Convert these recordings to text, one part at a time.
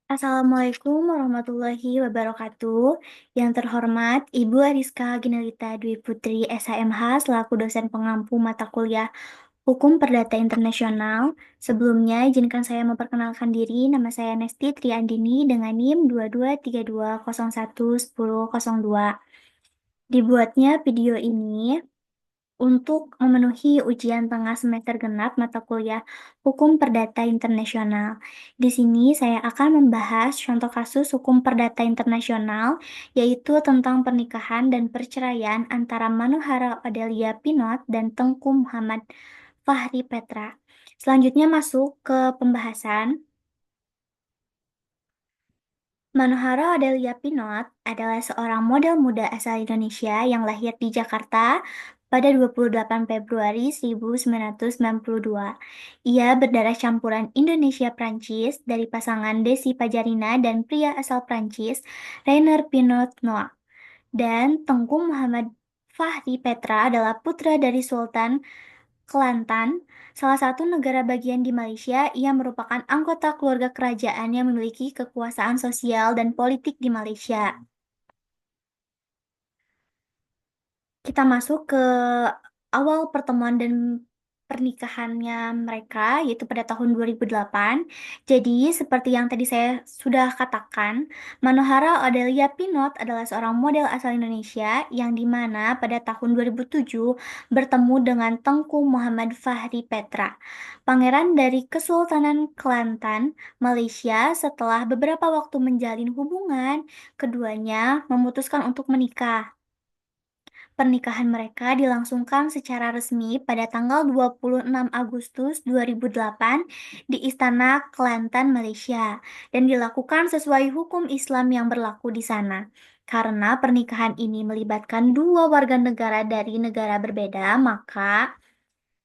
Assalamualaikum warahmatullahi wabarakatuh. Yang terhormat Ibu Ariska Ginelita Dwi Putri SHMH selaku dosen pengampu mata kuliah Hukum Perdata Internasional. Sebelumnya izinkan saya memperkenalkan diri. Nama saya Nesti Triandini dengan NIM 2232011002. Dibuatnya video ini untuk memenuhi ujian tengah semester genap mata kuliah Hukum Perdata Internasional. Di sini saya akan membahas contoh kasus hukum perdata internasional, yaitu tentang pernikahan dan perceraian antara Manohara Odelia Pinot dan Tengku Muhammad Fahri Petra. Selanjutnya masuk ke pembahasan. Manohara Odelia Pinot adalah seorang model muda asal Indonesia yang lahir di Jakarta pada 28 Februari 1992. Ia berdarah campuran Indonesia-Prancis dari pasangan Desi Pajarina dan pria asal Prancis, Rainer Pinot Noir. Dan Tengku Muhammad Fahri Petra adalah putra dari Sultan Kelantan, salah satu negara bagian di Malaysia. Ia merupakan anggota keluarga kerajaan yang memiliki kekuasaan sosial dan politik di Malaysia. Kita masuk ke awal pertemuan dan pernikahannya mereka, yaitu pada tahun 2008. Jadi, seperti yang tadi saya sudah katakan, Manohara Odelia Pinot adalah seorang model asal Indonesia yang dimana pada tahun 2007 bertemu dengan Tengku Muhammad Fahri Petra, pangeran dari Kesultanan Kelantan, Malaysia. Setelah beberapa waktu menjalin hubungan, keduanya memutuskan untuk menikah. Pernikahan mereka dilangsungkan secara resmi pada tanggal 26 Agustus 2008 di Istana Kelantan, Malaysia, dan dilakukan sesuai hukum Islam yang berlaku di sana. Karena pernikahan ini melibatkan dua warga negara dari negara berbeda, maka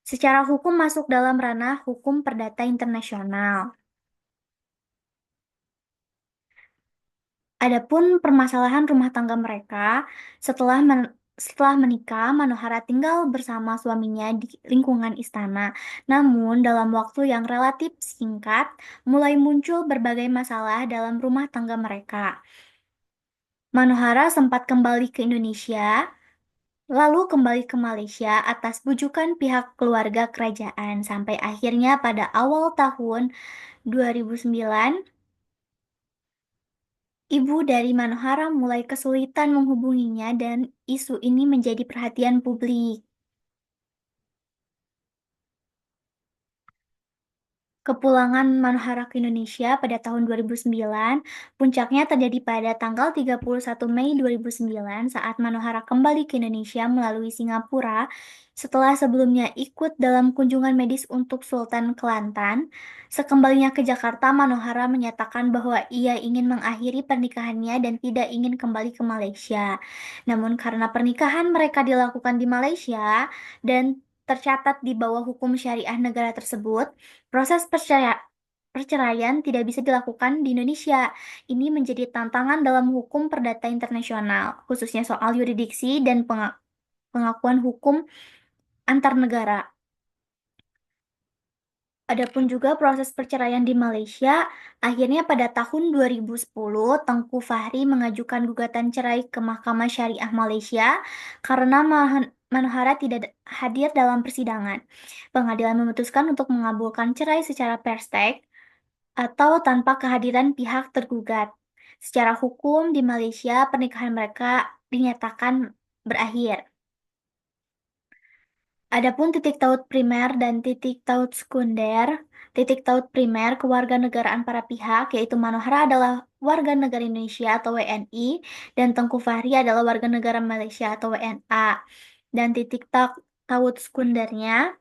secara hukum masuk dalam ranah hukum perdata internasional. Adapun permasalahan rumah tangga mereka, setelah menikah, Manohara tinggal bersama suaminya di lingkungan istana. Namun, dalam waktu yang relatif singkat, mulai muncul berbagai masalah dalam rumah tangga mereka. Manohara sempat kembali ke Indonesia, lalu kembali ke Malaysia atas bujukan pihak keluarga kerajaan, sampai akhirnya pada awal tahun 2009, ibu dari Manohara mulai kesulitan menghubunginya dan isu ini menjadi perhatian publik. Kepulangan Manohara ke Indonesia pada tahun 2009, puncaknya terjadi pada tanggal 31 Mei 2009 saat Manohara kembali ke Indonesia melalui Singapura setelah sebelumnya ikut dalam kunjungan medis untuk Sultan Kelantan. Sekembalinya ke Jakarta, Manohara menyatakan bahwa ia ingin mengakhiri pernikahannya dan tidak ingin kembali ke Malaysia. Namun karena pernikahan mereka dilakukan di Malaysia dan tercatat di bawah hukum syariah negara tersebut, proses perceraian tidak bisa dilakukan di Indonesia. Ini menjadi tantangan dalam hukum perdata internasional, khususnya soal yurisdiksi dan pengakuan hukum antar negara. Adapun juga proses perceraian di Malaysia, akhirnya pada tahun 2010, Tengku Fahri mengajukan gugatan cerai ke Mahkamah Syariah Malaysia karena Manohara tidak hadir dalam persidangan. Pengadilan memutuskan untuk mengabulkan cerai secara perstek atau tanpa kehadiran pihak tergugat. Secara hukum di Malaysia, pernikahan mereka dinyatakan berakhir. Adapun titik taut primer dan titik taut sekunder, titik taut primer kewarganegaraan para pihak, yaitu Manohara adalah warga negara Indonesia atau WNI, dan Tengku Fahri adalah warga negara Malaysia atau WNA. Dan titik taut sekundernya,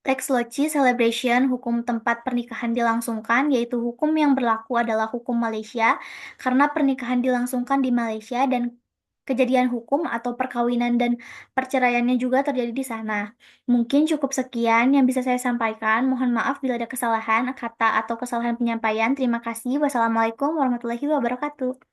Tax Loci Celebration, hukum tempat pernikahan dilangsungkan, yaitu hukum yang berlaku adalah hukum Malaysia, karena pernikahan dilangsungkan di Malaysia dan kejadian hukum atau perkawinan dan perceraiannya juga terjadi di sana. Mungkin cukup sekian yang bisa saya sampaikan. Mohon maaf bila ada kesalahan kata atau kesalahan penyampaian. Terima kasih. Wassalamualaikum warahmatullahi wabarakatuh.